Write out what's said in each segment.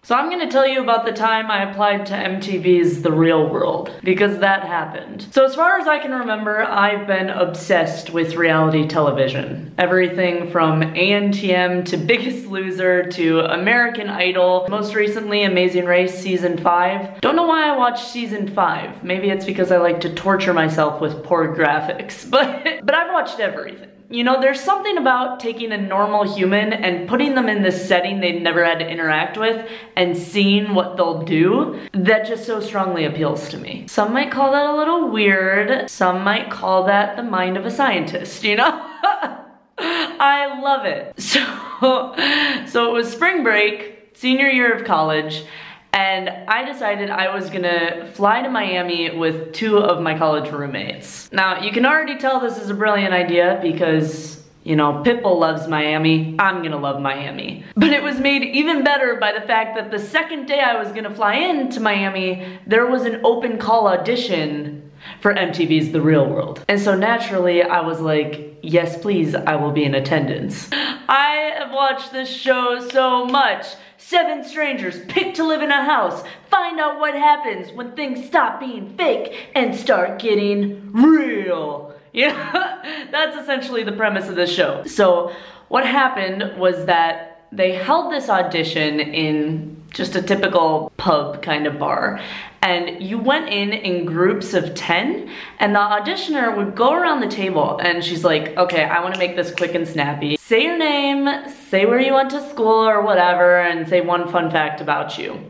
So I'm gonna tell you about the time I applied to MTV's The Real World, because that happened. So as far as I can remember, I've been obsessed with reality television. Everything from ANTM to Biggest Loser to American Idol, most recently Amazing Race Season 5. Don't know why I watched Season 5. Maybe it's because I like to torture myself with poor graphics, but I've watched everything. You know, there's something about taking a normal human and putting them in this setting they've never had to interact with and seeing what they'll do that just so strongly appeals to me. Some might call that a little weird. Some might call that the mind of a scientist, you know? I love it. So it was spring break, senior year of college, and I decided I was gonna fly to Miami with 2 of my college roommates. Now, you can already tell this is a brilliant idea because, you know, Pitbull loves Miami, I'm gonna love Miami. But it was made even better by the fact that the second day I was gonna fly into Miami, there was an open call audition for MTV's The Real World. And so naturally, I was like, yes, please, I will be in attendance. I have watched this show so much. 7 strangers picked to live in a house. Find out what happens when things stop being fake and start getting real. Yeah, that's essentially the premise of the show. So what happened was that they held this audition in just a typical pub kind of bar. And you went in groups of 10, and the auditioner would go around the table and she's like, okay, I wanna make this quick and snappy. Say your name, say where you went to school or whatever, and say 1 fun fact about you.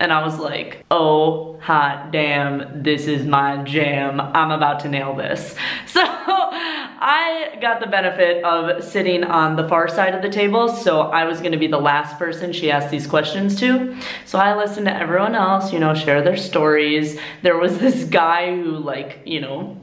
And I was like, oh, hot damn, this is my jam. I'm about to nail this. So I got the benefit of sitting on the far side of the table, so I was gonna be the last person she asked these questions to. So I listened to everyone else, you know, share their stories. There was this guy who, like, you know,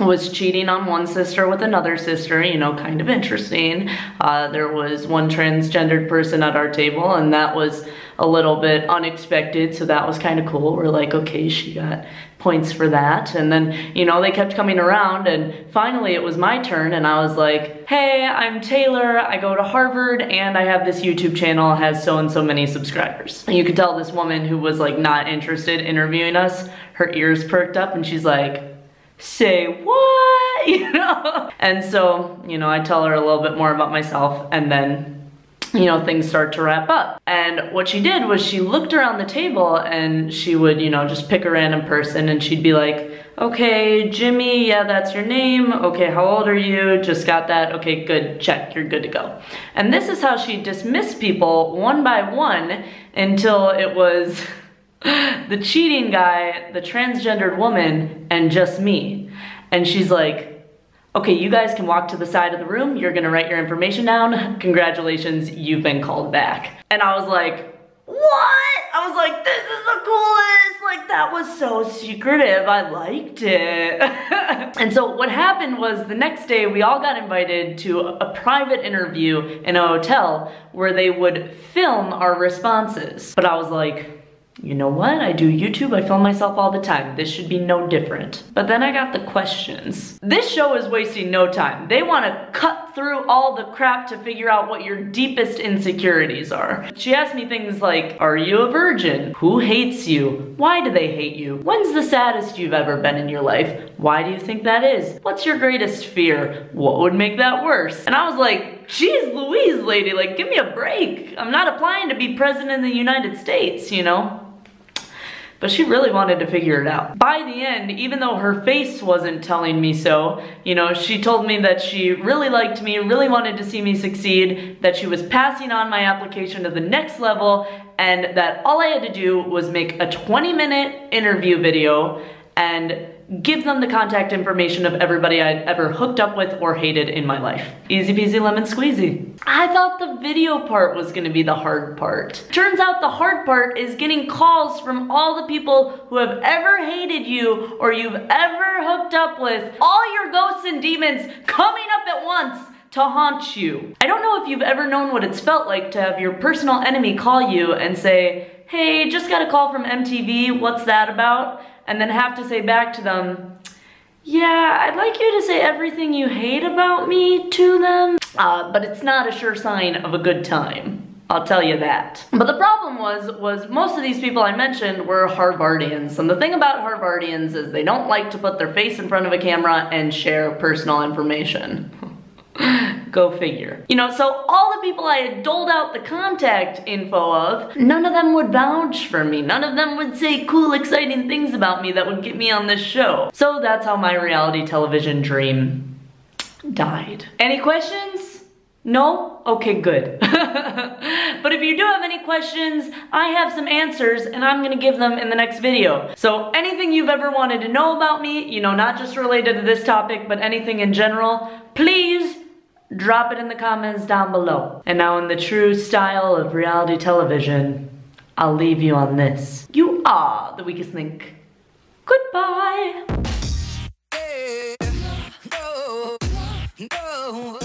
was cheating on one sister with another sister, you know, kind of interesting. There was one transgendered person at our table, and that was a little bit unexpected, so that was kind of cool. We're like, okay, she got points for that. And then, you know, they kept coming around, and finally it was my turn, and I was like, hey, I'm Taylor, I go to Harvard, and I have this YouTube channel, has so and so many subscribers. And you could tell this woman who was like not interested interviewing us, her ears perked up, and she's like, say what? You know? And so, you know, I tell her a little bit more about myself, and then, you know, things start to wrap up. And what she did was she looked around the table and she would, you know, just pick a random person and she'd be like, okay, Jimmy, yeah, that's your name. Okay, how old are you? Just got that. Okay, good, check, you're good to go. And this is how she dismissed people one by one until it was the cheating guy, the transgendered woman, and just me. And she's like, okay, you guys can walk to the side of the room. You're gonna write your information down. Congratulations, you've been called back. And I was like, what? I was like, this is the coolest. Like, that was so secretive. I liked it. And so what happened was the next day we all got invited to a private interview in a hotel where they would film our responses. But I was like, you know what? I do YouTube, I film myself all the time. This should be no different. But then I got the questions. This show is wasting no time. They want to cut through all the crap to figure out what your deepest insecurities are. She asked me things like, are you a virgin? Who hates you? Why do they hate you? When's the saddest you've ever been in your life? Why do you think that is? What's your greatest fear? What would make that worse? And I was like, geez Louise, lady, like, give me a break. I'm not applying to be president of the United States, you know? But she really wanted to figure it out. By the end, even though her face wasn't telling me so, you know, she told me that she really liked me, really wanted to see me succeed, that she was passing on my application to the next level, and that all I had to do was make a 20-minute interview video and give them the contact information of everybody I'd ever hooked up with or hated in my life. Easy peasy lemon squeezy. I thought the video part was gonna be the hard part. Turns out the hard part is getting calls from all the people who have ever hated you or you've ever hooked up with, all your ghosts and demons coming up at once to haunt you. I don't know if you've ever known what it's felt like to have your personal enemy call you and say, hey, just got a call from MTV, what's that about? And then have to say back to them, yeah, I'd like you to say everything you hate about me to them, but it's not a sure sign of a good time. I'll tell you that. But the problem was most of these people I mentioned were Harvardians. And the thing about Harvardians is they don't like to put their face in front of a camera and share personal information. Go figure. You know, so all the people I had doled out the contact info of, none of them would vouch for me. None of them would say cool, exciting things about me that would get me on this show. So that's how my reality television dream died. Any questions? No? Okay, good. But if you do have any questions, I have some answers and I'm gonna give them in the next video. So anything you've ever wanted to know about me, you know, not just related to this topic, but anything in general, please drop it in the comments down below. And now in the true style of reality television, I'll leave you on this. You are the weakest link. Goodbye. No.